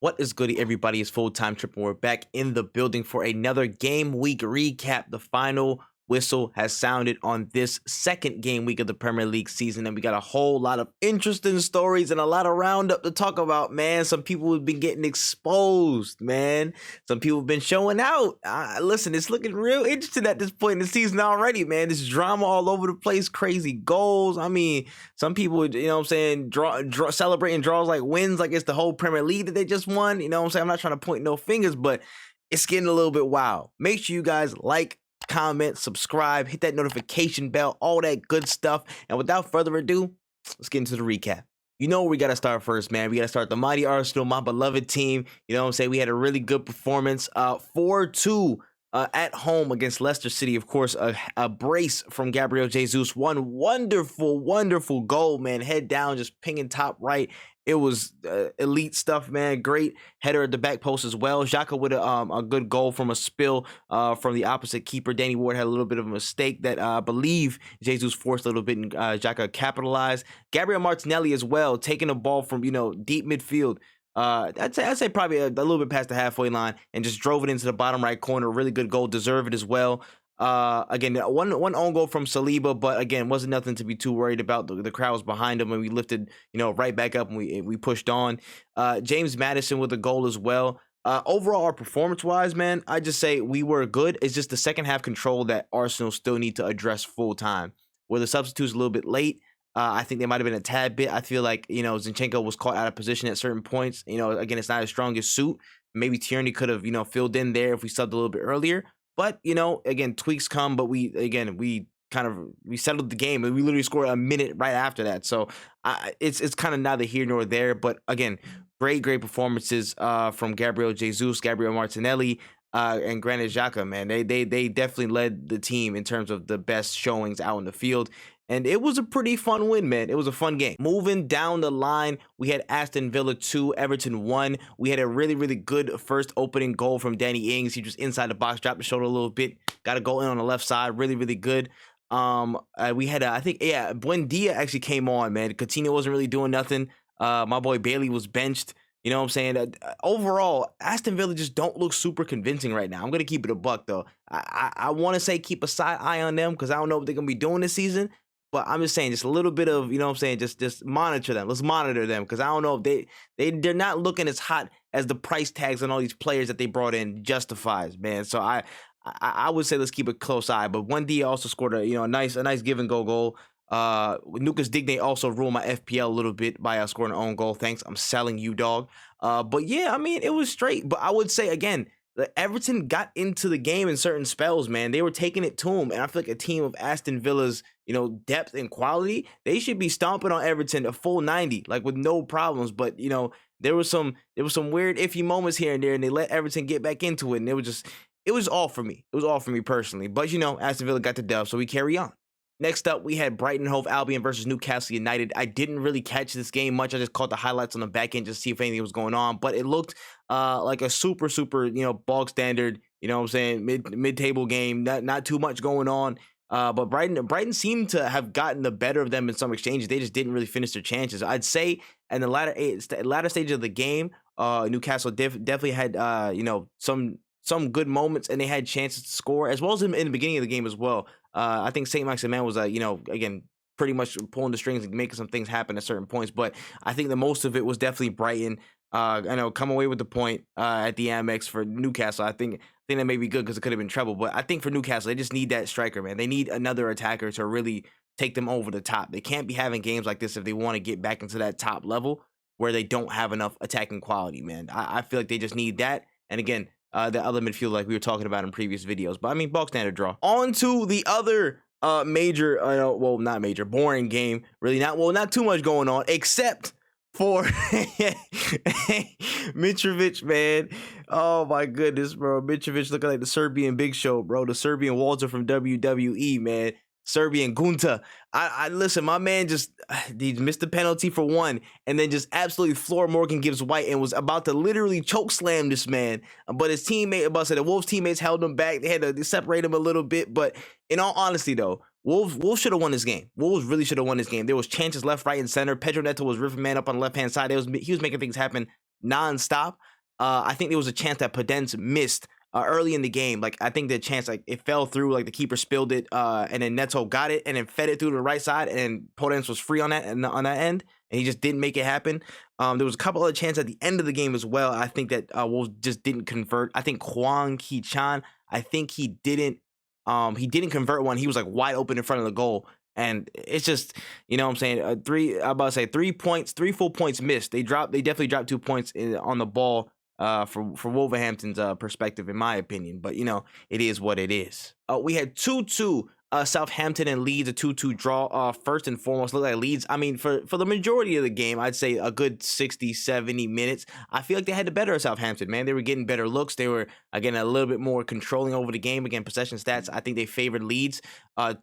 What is good, everybody? It's full-time triple. We're back in the building for another game week recap. The final whistle has sounded on this second game week of the Premier League season, and we got a whole lot of interesting stories and a lot of roundup to talk about, man. Some people have been getting exposed, man. Some people have been showing out. Listen, it's looking real interesting at this point in the season already, man. There's drama all over the place, crazy goals. I mean, some people, you know what I'm saying, celebrating draws like wins, like it's the whole Premier League that they just won. You know what I'm saying? I'm not trying to point no fingers, but it's getting a little bit wild. Make sure you guys like, comment, subscribe, hit that notification bell, all that good stuff. And without further ado, let's get into the recap. You know where we got to start first, man. We got to start the mighty Arsenal, my beloved team. You know what I'm saying? We had a really good performance, 4-2 at home against Leicester City. Of course, a brace from Gabriel Jesus. One wonderful goal, man. Head down, just pinging top right. It was elite stuff, man. Great header at the back post as well. Xhaka with a good goal from a spill from the opposite keeper. Danny Ward had a little bit of a mistake that I believe Jesus forced a little bit, and Xhaka capitalized. Gabriel Martinelli as well, taking a ball from, deep midfield. I'd say probably a little bit past the halfway line and just drove it into the bottom right corner. Really good goal, deserved it as well. Again, one own goal from Saliba, but again, wasn't nothing to be too worried about. The crowd was behind him, and we lifted, right back up, and we pushed on. James Maddison with a goal as well. Overall, our performance-wise, man, I just say we were good. It's just the second half control that Arsenal still need to address full time. Where the substitutes a little bit late. I think they might have been a tad bit. I feel like, Zinchenko was caught out of position at certain points. Again, it's not his strongest suit. Maybe Tierney could have, filled in there if we subbed a little bit earlier. But, again, tweaks come, but we settled the game, and we literally scored a minute right after that. So it's kind of neither here nor there. But again, great performances from Gabriel Jesus, Gabriel Martinelli, and Granit Xhaka, man. They definitely led the team in terms of the best showings out in the field. And it was a pretty fun win, man. It was a fun game. Moving down the line, we had Aston Villa 2, Everton 1. We had a really good first opening goal from Danny Ings. He just inside the box, dropped the shoulder a little bit. Got a goal in on the left side. Really good. We had, Buendia actually came on, man. Coutinho wasn't really doing nothing. My boy Bailey was benched. You know what I'm saying? Overall, Aston Villa just don't look super convincing right now. I'm going to keep it a buck, though. I want to say keep a side eye on them because I don't know what they're going to be doing this season. But I'm just saying, just a little bit of, just monitor them. Let's monitor them because I don't know if they're not looking as hot as the price tags on all these players that they brought in justifies, man. So I would say let's keep a close eye. But Buendia also scored a nice give and go goal. Lucas Digne also ruined my FPL a little bit by scoring an own goal. Thanks, I'm selling you, dog. But yeah, I mean it was straight. But I would say again, Everton got into the game in certain spells, man. They were taking it to them, and I feel like a team of Aston Villa's, depth and quality, they should be stomping on Everton a full 90, like with no problems. But there was some weird iffy moments here and there, and they let Everton get back into it, and it was all for me. It was all for me personally. But Aston Villa got the dub, so we carry on. Next up, we had Brighton Hove Albion versus Newcastle United. I didn't really catch this game much. I just caught the highlights on the back end just to see if anything was going on. But it looked like a super, bog standard, mid-table game. Not too much going on. But Brighton seemed to have gotten the better of them in some exchanges. They just didn't really finish their chances. I'd say in the latter stage of the game, Newcastle definitely had, some good moments, and they had chances to score, as well as in the beginning of the game as well. I think St. Maximin was, again, pretty much pulling the strings and making some things happen at certain points. But I think the most of it was definitely Brighton. Come away with the point at the Amex for Newcastle. I think that may be good because it could have been trouble. But I think for Newcastle, they just need that striker, man. They need another attacker to really take them over the top. They can't be having games like this if they want to get back into that top level where they don't have enough attacking quality, man. I feel like they just need that. And again, the other midfield like we were talking about in previous videos. But I mean, bog standard draw. On to the other major, not major, boring game. Really not too much going on except for Mitrovic, man. Oh my goodness, bro. Mitrovic looking like the Serbian Big Show, bro. The Serbian Walter from WWE, man. Serbian Gunta. I listen, my man he missed the penalty for one, and then just absolutely floor Morgan Gibbs White and was about to literally choke slam this man. But his the Wolves teammates held him back. They had to separate him a little bit. But in all honesty, though, Wolves should have won this game. Wolves really should have won this game. There was chances left, right, and center. Pedro Neto was ripping man up on the left-hand side. He was making things happen nonstop. I think there was a chance that Podence missed early in the game. Like, I think the chance, like, it fell through, like the keeper spilled it, and then Neto got it and then fed it through to the right side, and Podence was free on that end, and he just didn't make it happen. There was a couple other chances at the end of the game as well. I think that Wolves just didn't convert. I think Kwang Ki-chan, I think he didn't convert one. He was like wide open in front of the goal. And it's just, you know what I'm saying, 3 points, 3 full points missed. They definitely dropped 2 points on the ball for Wolverhampton's perspective, in my opinion. But, you know, it is what it is. We had 2-2. Southampton and Leeds, a 2-2 draw. First and foremost, look like Leeds, I mean, for the majority of the game, I'd say a good 60, 70 minutes. I feel like they had the better of Southampton, man. They were getting better looks. They were, again, a little bit more controlling over the game. Again, possession stats, I think they favored Leeds.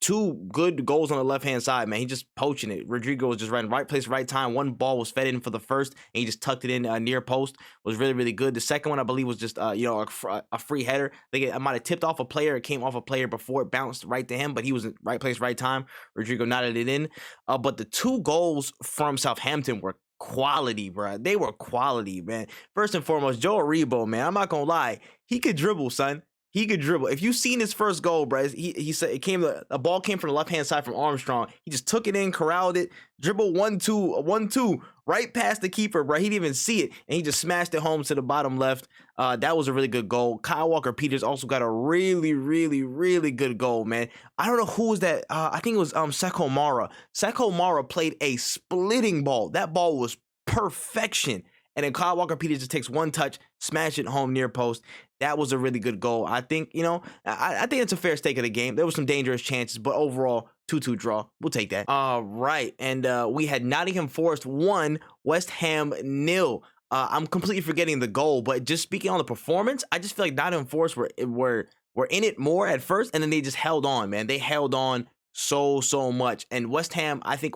2 good goals on the left-hand side, man. He just poaching it. Rodrigo was just running right place, right time. One ball was fed in for the first, and he just tucked it in near post. Was really, really good. The second one, I believe, was just, you know, a free header. I think it might have tipped off a player. It came off a player before it bounced right to him, but he was in right place, right time. Rodrigo knotted it in. But the 2 goals from Southampton were quality, bro. They were quality, man. First and foremost, Joe Aribo, man. I'm not gonna lie, he could dribble, son. He could dribble. If you've seen his first goal, bro, he said a ball came from the left hand side from Armstrong. He just took it in, corralled it, dribbled 1-2, right past the keeper, bro. He didn't even see it, and he just smashed it home to the bottom left. That was a really good goal. Kyle Walker-Peters also got a really, really, really good goal, man. I don't know who was that. I think it was Seko Mara. Seko Mara played a splitting ball. That ball was perfection. And then Kyle Walker-Peters just takes one touch, smash it home near post. That was a really good goal. I think, you know, I think it's a fair stake of the game. There was some dangerous chances, but overall, 2-2 draw. We'll take that. All right. And we had Nottingham Forest 1, West Ham 0. I'm completely forgetting the goal, but just speaking on the performance, I just feel like Nottingham Forest were in it more at first, and then they just held on, man. They held on so much. And West Ham, I think,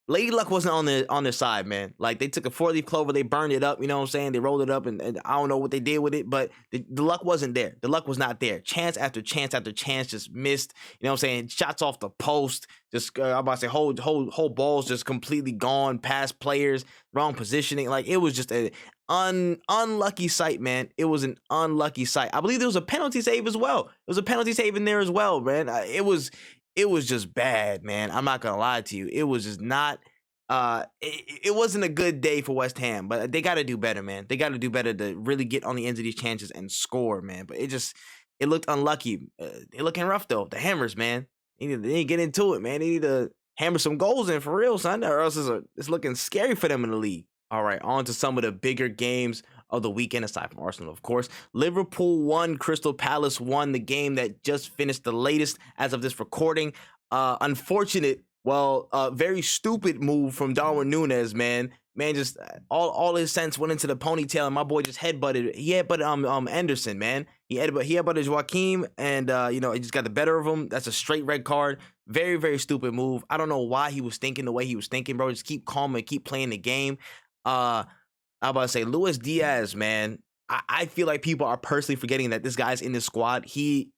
Lady Luck wasn't on their side, man. Like, they took a 4-leaf clover, they burned it up, you know what I'm saying? They rolled it up, and I don't know what they did with it, but the luck wasn't there. The luck was not there. Chance after chance after chance just missed, you know what I'm saying? Shots off the post, just, I'm about to say, whole balls just completely gone, past players, wrong positioning. Like, it was just an unlucky sight, man. It was an unlucky sight. I believe there was a penalty save as well. There was a penalty save in there as well, man. It was just bad, man. I'm not gonna lie to you. It was just not. It wasn't a good day for West Ham, but they got to do better, man. They got to do better to really get on the ends of these chances and score, man. But it looked unlucky. They're looking rough though. The Hammers, man. They need to get into it, man. They need to hammer some goals in for real, son, or else it's looking scary for them in the league. All right, on to some of the bigger games of the weekend, aside from Arsenal, of course. Liverpool won, Crystal Palace won, the game that just finished the latest as of this recording. Unfortunate, very stupid move from Darwin Núñez, man. Man, just all his sense went into the ponytail, and my boy just headbutted. He headbutted Anderson, man. He headbutted Joaquim, and you know, he just got the better of him. That's a straight red card. Very, very stupid move. I don't know why he was thinking the way he was thinking, bro. Just keep calm and keep playing the game. I'm about to say Luis Diaz, man. I feel like people are personally forgetting that this guy's in this squad. He,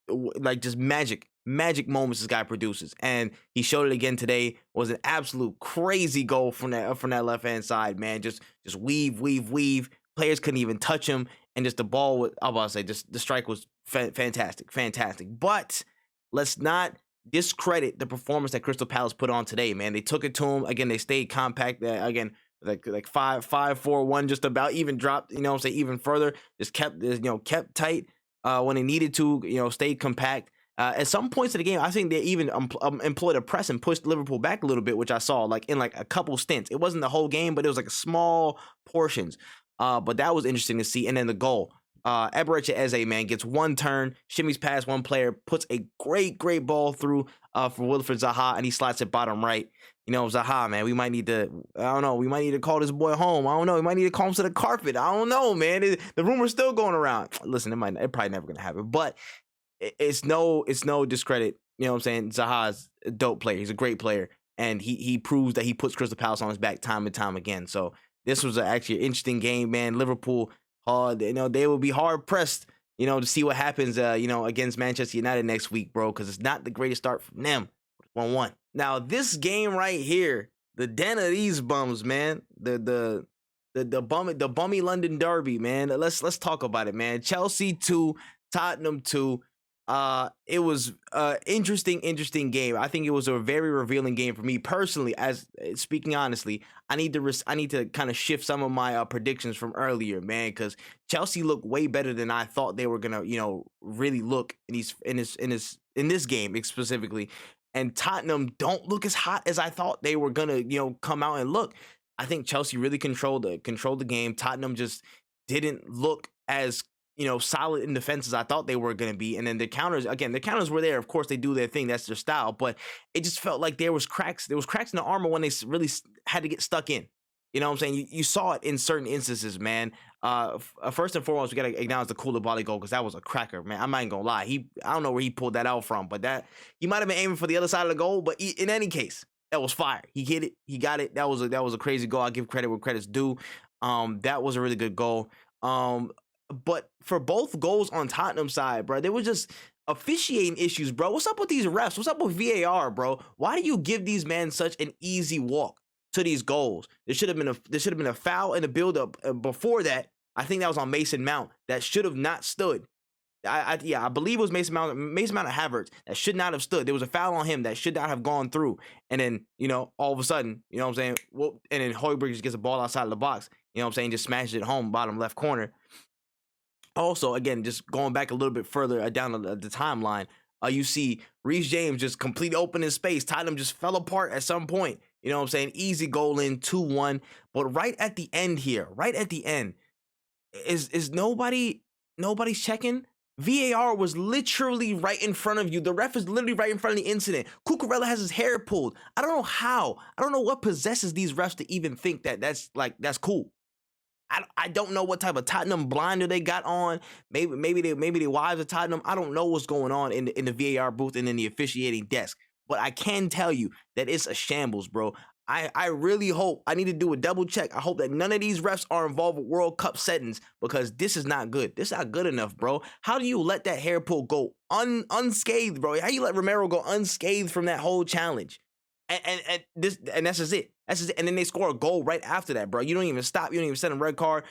like, just magic moments this guy produces, and he showed it again today. Was an absolute crazy goal from that left hand side, man. Just weave. Players couldn't even touch him, and just the ball. I'm about to say, just the strike was fantastic. But let's not discredit the performance that Crystal Palace put on today, man. They took it to him again. They stayed compact again. Like 5-4-1, just about even dropped, you know what I'm saying, even further. Just kept tight when they needed to, you know, stayed compact. At some points of the game, I think they even employed a press and pushed Liverpool back a little bit, which I saw like in like a couple stints. It wasn't the whole game, but it was like small portions. But that was interesting to see. And then the goal. Eberechi Eze, man, gets one turn, shimmies past one player, puts a great ball through for Wilfried Zaha, and he slots it bottom right. You know, Zaha, man, we might need to call this boy home. I don't know. We might need to call him to the carpet. I don't know, man. The rumor's still going around. Listen, it probably never going to happen, but it's no discredit. You know what I'm saying? Zaha's a dope player. He's a great player, and he proves that he puts Crystal Palace on his back time and time again. So this was actually an interesting game, man. Liverpool, you know, they will be hard pressed, you know, to see what happens, you know, against Manchester United next week, bro, because it's not the greatest start from them. 1-1. Now, this game right here, the den of these bums, man, the the bummy London derby, man. Let's talk about it, man. Chelsea 2, Tottenham 2. It was interesting game. I think it was a very revealing game for me personally. As speaking honestly, I need to kind of shift some of my predictions from earlier, man, because Chelsea looked way better than I thought they were gonna, really look in this game specifically. And Tottenham don't look as hot as I thought they were gonna, come out and look. I think Chelsea really controlled the game. Tottenham just didn't look as solid in defense as I thought they were going to be. And then the counters were there. Of course, they do their thing. That's their style. But it just felt like there was cracks. There was cracks in the armor when they really had to get stuck in. You know what I'm saying? You saw it in certain instances, man. First and foremost, we got to acknowledge the Koulibaly goal because that was a cracker, man. I'm not even going to lie. I don't know where he pulled that out from, but he might have been aiming for the other side of the goal. But in any case, that was fire. He hit it. He got it. That was a crazy goal. I give credit where credit's due. That was a really good goal. But for both goals on Tottenham side, bro, there was just officiating issues, bro. What's up with these refs? What's up with VAR, bro? Why do you give these men such an easy walk to these goals? There should have been a foul in the build-up before that. I think that was on Mason Mount. That should have not stood. I believe it was Mason Mount and Havertz that should not have stood. There was a foul on him that should not have gone through. And then, all of a sudden, you know what I'm saying? Well, and then Højbjerg just gets a ball outside of the box. You know what I'm saying? Just smashes it home, bottom left corner. Also, again, just going back a little bit further down the timeline, you see Reece James just completely open in space. Tottenham just fell apart at some point. You know what I'm saying? Easy goal in, 2-1. But right at the end here, is nobody's checking? VAR was literally right in front of you. The ref is literally right in front of the incident. Cucurella has his hair pulled. I don't know how. I don't know what possesses these refs to even think that's cool. I don't know what type of Tottenham blinder they got on. Maybe they wives of Tottenham. I don't know what's going on in the VAR booth and in the officiating desk. But I can tell you that it's a shambles, bro. I really hope, I need to do a double check. I hope that none of these refs are involved with World Cup settings because this is not good. This is not good enough, bro. How do you let that hair pull go unscathed, bro? How you let Romero go unscathed from that whole challenge? And that's just it. That's just it. And then they score a goal right after that, bro. You don't even stop. You don't even send a red card.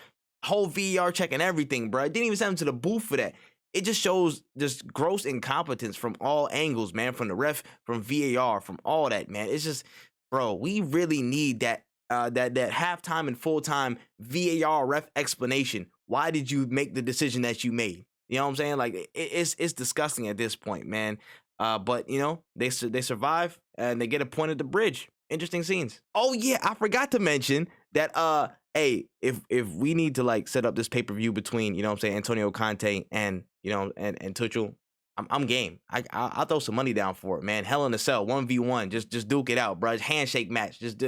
Whole VAR check and everything, bro. Didn't even send him to the booth for that. It just shows just gross incompetence from all angles, man. From the ref, from VAR, from all that, man. It's just, bro, we really need that halftime and full-time VAR ref explanation. Why did you make the decision that you made? You know what I'm saying? Like, it's disgusting at this point, man. But they survive and they get a point at the bridge. Interesting scenes. Oh yeah, I forgot to mention that hey, if we need to set up this pay-per-view between, Antonio Conte and and Tuchel, I'm game. I'll throw some money down for it, man. Hell in a Cell, 1v1. Just duke it out, bro. Handshake match. Just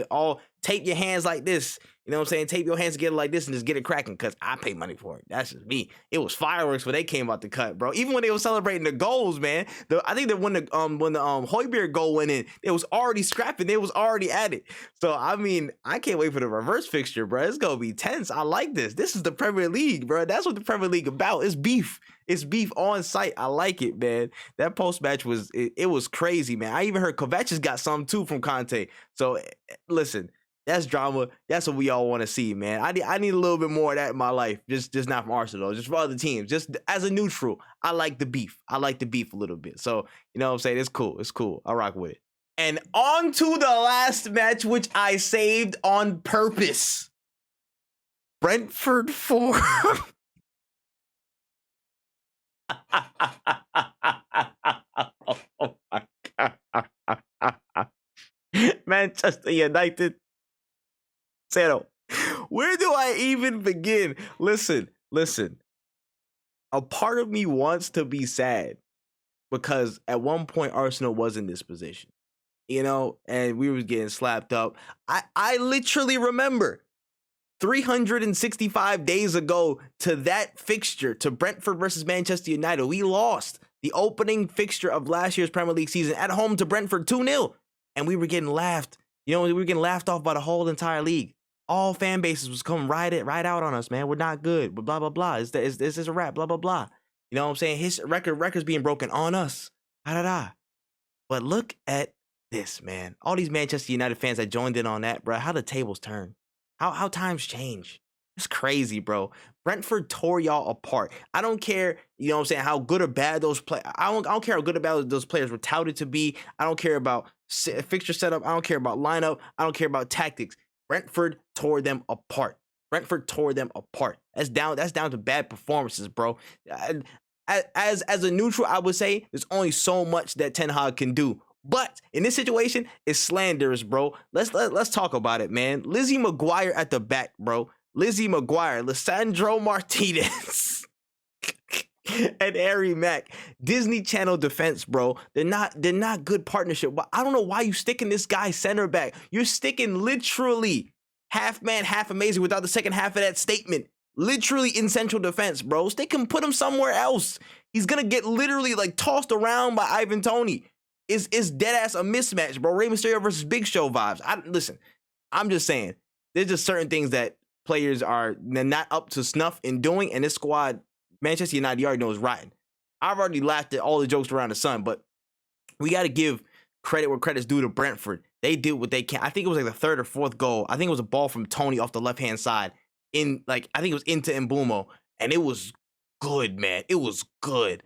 tape your hands like this. You know what I'm saying? Tape your hands together like this and just get it cracking because I pay money for it. That's just me. It was fireworks when they came out the cut, bro. Even when they were celebrating the goals, man. I think that when the Højbjerg goal went in, it was already scrapping. They was already at it. So, I mean, I can't wait for the reverse fixture, bro. It's going to be tense. I like this. This is the Premier League, bro. That's what the Premier League about. It's beef. It's beef on site. I like it, man. That post-match was crazy, man. I even heard Kovacic got some too from Conte. So, listen. That's drama. That's what we all want to see, man. I need a little bit more of that in my life. Just not from Arsenal, just for other teams. Just as a neutral, I like the beef. I like the beef a little bit. So, you know what I'm saying? It's cool. It's cool. I rock with it. And on to the last match, which I saved on purpose. Brentford 4. Oh my God. Manchester United. 0. Where do I even begin? Listen. A part of me wants to be sad because at one point Arsenal was in this position, and we was getting slapped up. I literally remember 365 days ago to that fixture, to Brentford versus Manchester United. We lost the opening fixture of last year's Premier League season at home to Brentford 2-0, and we were getting laughed. We were getting laughed off by the whole entire league. All fan bases was coming right out on us, man. We're not good, but blah, blah, blah. This is a rap, blah, blah, blah. You know what I'm saying? His record's being broken on us. Da. But look at this, man. All these Manchester United fans that joined in on that, bro. How the tables turn. How times change. It's crazy, bro. Brentford tore y'all apart. I don't care, you know what I'm saying, how good or bad those play. I don't care how good or bad those players were touted to be. I don't care about fixture setup. I don't care about lineup. I don't care about tactics. Brentford tore them apart. Brentford tore them apart. That's down to bad performances, bro. As a neutral, I would say there's only so much that Ten Hag can do. But in this situation, it's slanderous, bro. Let's talk about it, man. Lizzie McGuire at the back, bro. Lizzie McGuire, Lissandro Martinez, and Harry Mack. Disney Channel defense, bro. They're not good partnership. But I don't know why you sticking this guy center back. You're sticking literally half man, half amazing without the second half of that statement. Literally in central defense, bros. They can put him somewhere else. He's gonna get literally like tossed around by Ivan Toney. It's dead ass a mismatch, bro. Rey Mysterio versus Big Show vibes. Listen, I'm just saying, there's just certain things that players are not up to snuff in doing, and this squad, Manchester United, you already know is rotten. I've already laughed at all the jokes around the sun, but we got to give credit where credit's due to Brentford. They did what they can. I think it was like the third or fourth goal. I think it was a ball from Toney off the left-hand side I think it was into Mbumo, and it was good, man. It was good.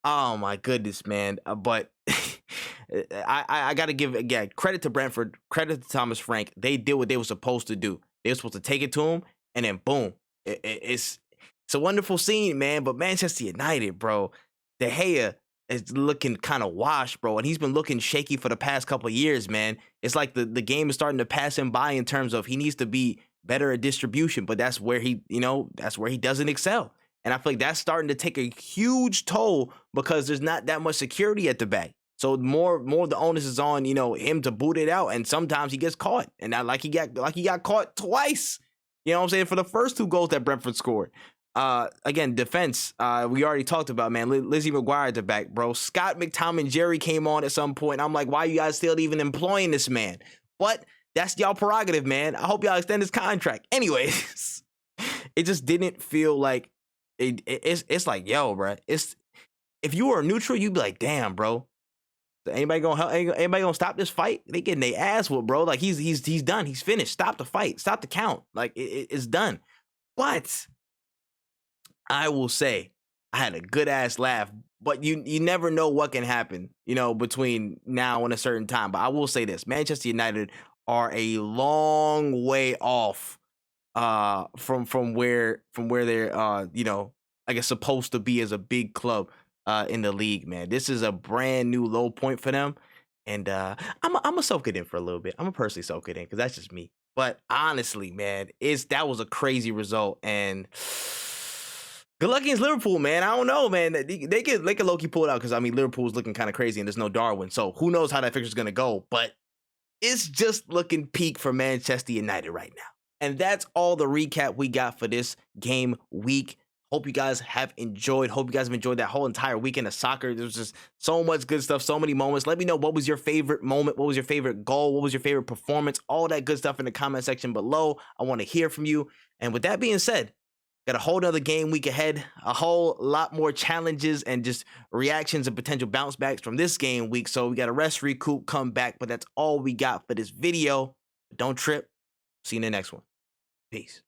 Oh my goodness, man. But I got to give, again, credit to Brentford, credit to Thomas Frank. They did what they were supposed to do. They were supposed to take it to him, and then boom. It's a wonderful scene, man. But Manchester United, bro, De Gea is looking kind of washed, bro. And he's been looking shaky for the past couple of years, man. It's like the game is starting to pass him by in terms of he needs to be better at distribution, but that's where he doesn't excel. And I feel like that's starting to take a huge toll because there's not that much security at the back. So more of the onus is on, him to boot it out. And sometimes he gets caught. And like he got caught twice. You know what I'm saying? For the first two goals that Brentford scored. Again, defense, we already talked about, man. Lizzie McGuire at the back, bro. Scott McTominay Jerry came on at some point. I'm like, why are you guys still even employing this man? But that's y'all prerogative, man. I hope y'all extend his contract. Anyways, it just didn't feel like it's like, yo, bro. If you were a neutral, you'd be like, damn, bro. Anybody gonna help? Anybody gonna stop this fight? They getting their ass whooped, bro. Like he's done. He's finished. Stop the fight. Stop the count. Like it's done. But I will say I had a good ass laugh. But you never know what can happen, between now and a certain time. But I will say this: Manchester United are a long way off from where they're I guess supposed to be as a big club in the league, man. This is a brand new low point for them, and I'm gonna soak it in for a little bit. I'm gonna personally soak it in because that's just me. But honestly, man, that was a crazy result, and good luck against Liverpool, man. I don't know, man. They could low-key pull it out because Liverpool's looking kind of crazy and there's no Darwin, so who knows how that fixture's gonna go, but it's just looking peak for Manchester United right now. And that's all the recap we got for this game week. Hope you guys have enjoyed. Hope you guys have enjoyed that whole entire weekend of soccer. There's just so much good stuff, so many moments. Let me know what was your favorite moment, what was your favorite goal, what was your favorite performance, all that good stuff in the comment section below. I want to hear from you. And with that being said, got a whole nother game week ahead, a whole lot more challenges and just reactions and potential bounce backs from this game week. So we got to rest, recoup, come back. But that's all we got for this video. Don't trip. See you in the next one. Peace.